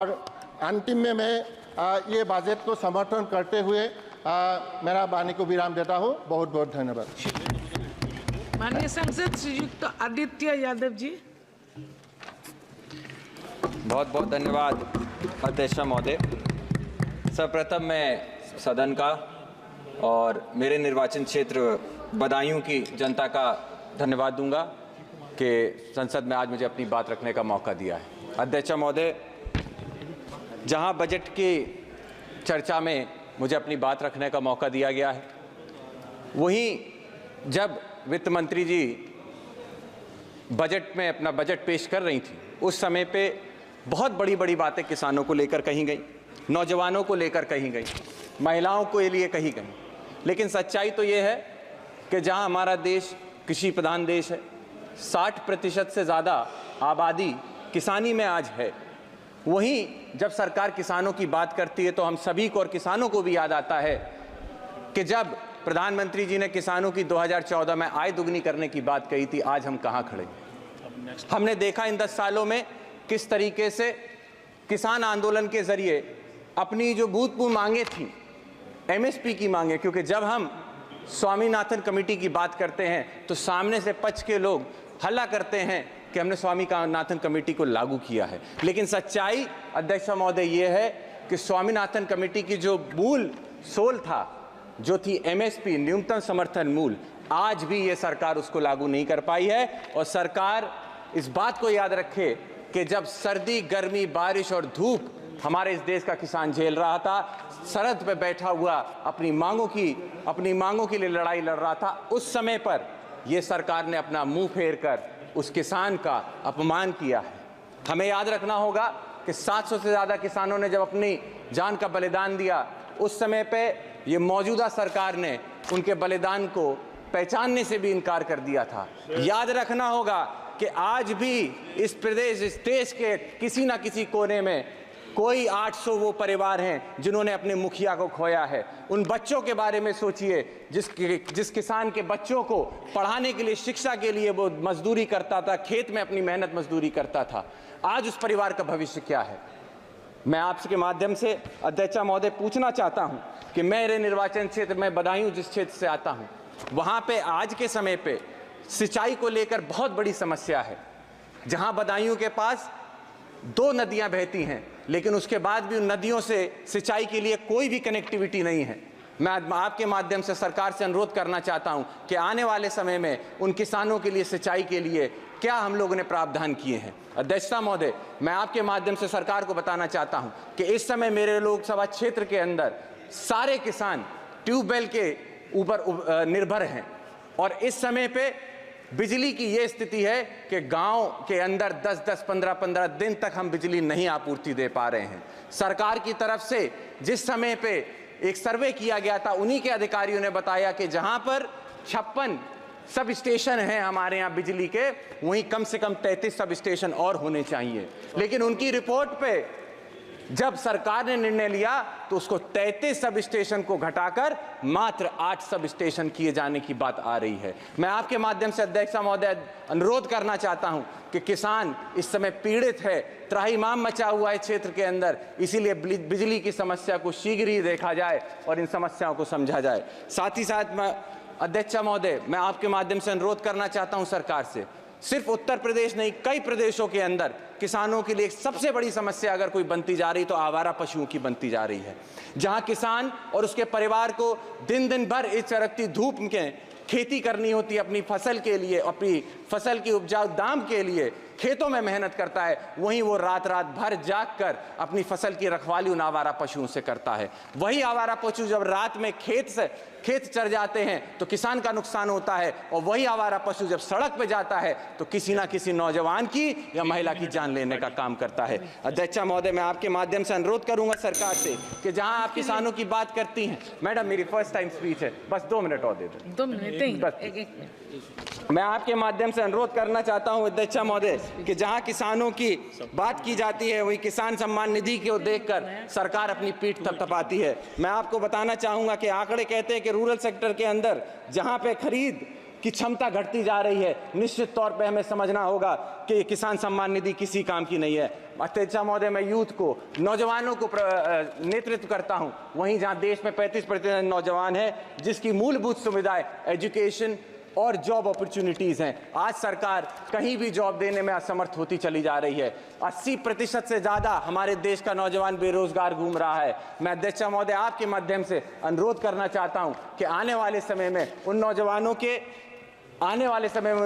और अंतिम में मैं ये बजट को समर्थन करते हुए मेरा वाणी को विराम देता हूँ। बहुत बहुत धन्यवाद। माननीय सांसद श्रीयुक्त आदित्य यादव जी। बहुत बहुत धन्यवाद अध्यक्ष महोदय। सर्वप्रथम मैं सदन का और मेरे निर्वाचन क्षेत्र बदायूं की जनता का धन्यवाद दूंगा कि संसद में आज मुझे अपनी बात रखने का मौका दिया है। अध्यक्ष महोदय, जहां बजट की चर्चा में मुझे अपनी बात रखने का मौका दिया गया है, वहीं जब वित्त मंत्री जी बजट में अपना बजट पेश कर रही थी, उस समय पे बहुत बड़ी बड़ी बातें किसानों को लेकर कही गई, नौजवानों को लेकर कही गई, महिलाओं के लिए कही गई। लेकिन सच्चाई तो ये है कि जहां हमारा देश कृषि प्रधान देश है, 60% से ज़्यादा आबादी किसानी में आज है, वहीं जब सरकार किसानों की बात करती है तो हम सभी को और किसानों को भी याद आता है कि जब प्रधानमंत्री जी ने किसानों की 2014 में आय दुगनी करने की बात कही थी, आज हम कहां खड़े हैं। हमने देखा इन 10 सालों में किस तरीके से किसान आंदोलन के जरिए अपनी जो भूतपूर्व मांगे थी, एमएसपी की मांगे, क्योंकि जब हम स्वामीनाथन कमेटी की बात करते हैं तो सामने से पक्ष के लोग हल्ला करते हैं कि हमने स्वामीनाथन कमेटी को लागू किया है। लेकिन सच्चाई अध्यक्ष महोदय ये है कि स्वामीनाथन कमेटी की जो मूल सोल था, जो थी एमएसपी, न्यूनतम समर्थन मूल्य, आज भी ये सरकार उसको लागू नहीं कर पाई है। और सरकार इस बात को याद रखे कि जब सर्दी, गर्मी, बारिश और धूप हमारे इस देश का किसान झेल रहा था, सरहद पे बैठा हुआ अपनी मांगों के लिए लड़ाई लड़ रहा था, उस समय पर यह सरकार ने अपना मुंह फेर कर उस किसान का अपमान किया है। हमें याद रखना होगा कि 700 से ज़्यादा किसानों ने जब अपनी जान का बलिदान दिया, उस समय पे ये मौजूदा सरकार ने उनके बलिदान को पहचानने से भी इनकार कर दिया था। याद रखना होगा कि आज भी इस प्रदेश, इस देश के किसी ना किसी कोने में कोई 800 वो परिवार हैं जिन्होंने अपने मुखिया को खोया है। उन बच्चों के बारे में सोचिए जिस किसान के बच्चों को पढ़ाने के लिए, शिक्षा के लिए वो मजदूरी करता था, खेत में अपनी मेहनत मजदूरी करता था। आज उस परिवार का भविष्य क्या है। मैं आपके माध्यम से अध्यक्ष महोदय पूछना चाहता हूं कि मेरे निर्वाचन क्षेत्र में बदायूं जिस क्षेत्र से आता हूं, वहां पे आज के समय पे सिंचाई को लेकर बहुत बड़ी समस्या है। जहां बदायूं के पास 2 नदियां बहती हैं, लेकिन उसके बाद भी उन नदियों से सिंचाई के लिए कोई भी कनेक्टिविटी नहीं है। मैं आपके माध्यम से सरकार से अनुरोध करना चाहता हूं कि आने वाले समय में उन किसानों के लिए सिंचाई के लिए क्या हम लोगों ने प्रावधान किए हैं। अध्यक्षता महोदय, मैं आपके माध्यम से सरकार को बताना चाहता हूं कि इस समय मेरे लोकसभा क्षेत्र के अंदर सारे किसान ट्यूबवेल के ऊपर निर्भर हैं, और इस समय पे बिजली की ये स्थिति है कि गांव के अंदर 10-10, 15-15 दिन तक हम बिजली नहीं आपूर्ति दे पा रहे हैं। सरकार की तरफ से जिस समय पे एक सर्वे किया गया था, उन्हीं के अधिकारियों ने बताया कि जहां पर 56 सब स्टेशन हैं हमारे यहाँ बिजली के, वहीं कम से कम 33 सब स्टेशन और होने चाहिए। लेकिन उनकी रिपोर्ट पे जब सरकार ने निर्णय लिया तो उसको 33 सब स्टेशन को घटाकर मात्र 8 सब स्टेशन किए जाने की बात आ रही है। मैं आपके माध्यम से अध्यक्ष महोदय अनुरोध करना चाहता हूं कि किसान इस समय पीड़ित है, त्राहिमाम मचा हुआ है क्षेत्र के अंदर, इसीलिए बिजली की समस्या को शीघ्र ही देखा जाए और इन समस्याओं को समझा जाए। साथ ही साथ मैं अध्यक्ष महोदय, मैं आपके माध्यम से अनुरोध करना चाहता हूं सरकार से, सिर्फ उत्तर प्रदेश नहीं, कई प्रदेशों के अंदर किसानों के लिए सबसे बड़ी समस्या अगर कोई बनती जा रही तो आवारा पशुओं की बनती जा रही है। जहां किसान और उसके परिवार को दिन दिन भर इस चरकती धूप में खेती करनी होती है, अपनी फसल के लिए, अपनी फसल की उपजाऊ दाम के लिए खेतों में मेहनत करता है, वहीं वो रात रात भर जाग कर अपनी फसल की रखवाली उन आवारा पशुओं से करता है। वही आवारा पशु जब रात में खेत चर जाते हैं तो किसान का नुकसान होता है, और वही आवारा पशु जब सड़क पे जाता है तो किसी ना किसी नौजवान की या महिला की जान लेने का काम करता है। अध्यक्ष महोदय, मैं आपके माध्यम से अनुरोध करूंगा सरकार से कि जहां आप किसानों की बात करती हैं, मैडम मेरी फर्स्ट टाइम स्पीच है, बस 2 मिनट और दे दें। 2 मिनट मैं आपके माध्यम से अनुरोध करना चाहता हूं अध्यक्ष महोदय कि जहां किसानों की बात की जाती है, वहीं किसान सम्मान निधि को देखकर सरकार अपनी पीठ थपथपाती है। मैं आपको बताना चाहूंगा कि आंकड़े कहते हैं कि रूरल सेक्टर के अंदर जहां पे खरीद की क्षमता घटती जा रही है, निश्चित तौर पे हमें समझना होगा कि किसान सम्मान निधि किसी काम की नहीं है। अध्यक्षा महोदय, मैं यूथ को, नौजवानों को नेतृत्व करता हूं, वहीं जहां देश में 35% नौजवान है, जिसकी मूलभूत सुविधाएं एजुकेशन और जॉब अपॉर्चुनिटीज हैं, आज सरकार कहीं भी जॉब देने में असमर्थ होती चली जा रही है। 80% से ज्यादा हमारे देश का नौजवान बेरोजगार घूम रहा है। मैं अध्यक्ष महोदय आपके माध्यम से अनुरोध करना चाहता हूं कि आने वाले समय में उन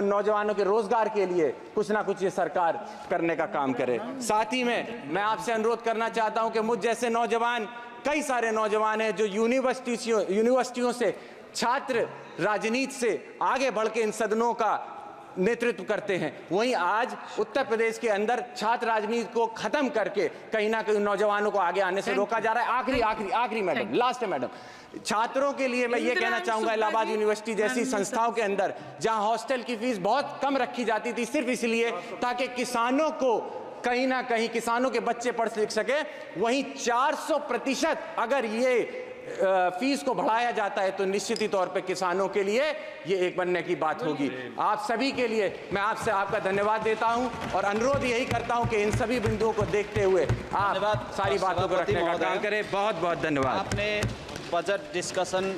नौजवानों के रोजगार के लिए कुछ ना कुछ ये सरकार करने का काम करे। साथ ही में मैं आपसे अनुरोध करना चाहता हूं कि मुझ जैसे नौजवान, कई सारे नौजवान हैं जो यूनिवर्सिटियों से छात्र राजनीति से आगे बढ़ के इन सदनों का नेतृत्व करते हैं, वहीं आज उत्तर प्रदेश के अंदर छात्र राजनीति को खत्म करके कहीं ना कहीं नौजवानों को आगे आने से रोका जा रहा है। आखिरी मैडम, लास्ट है मैडम, छात्रों के लिए मैं ये कहना चाहूंगा, इलाहाबाद यूनिवर्सिटी जैसी संस्थाओं के अंदर जहां हॉस्टल की फीस बहुत कम रखी जाती थी, सिर्फ इसलिए ताकि किसानों को कहीं ना कहीं किसानों के बच्चे पढ़ लिख सके, वहीं 400% अगर ये फीस को बढ़ाया जाता है तो निश्चित ही तौर पे किसानों के लिए ये एक बनने की बात होगी। आप सभी के लिए मैं आपसे आपका धन्यवाद देता हूं और अनुरोध यही करता हूं कि इन सभी बिंदुओं को देखते हुए आप सारी बातों को रखने का काम करें। बहुत बहुत धन्यवाद। आपने बजट डिस्कशन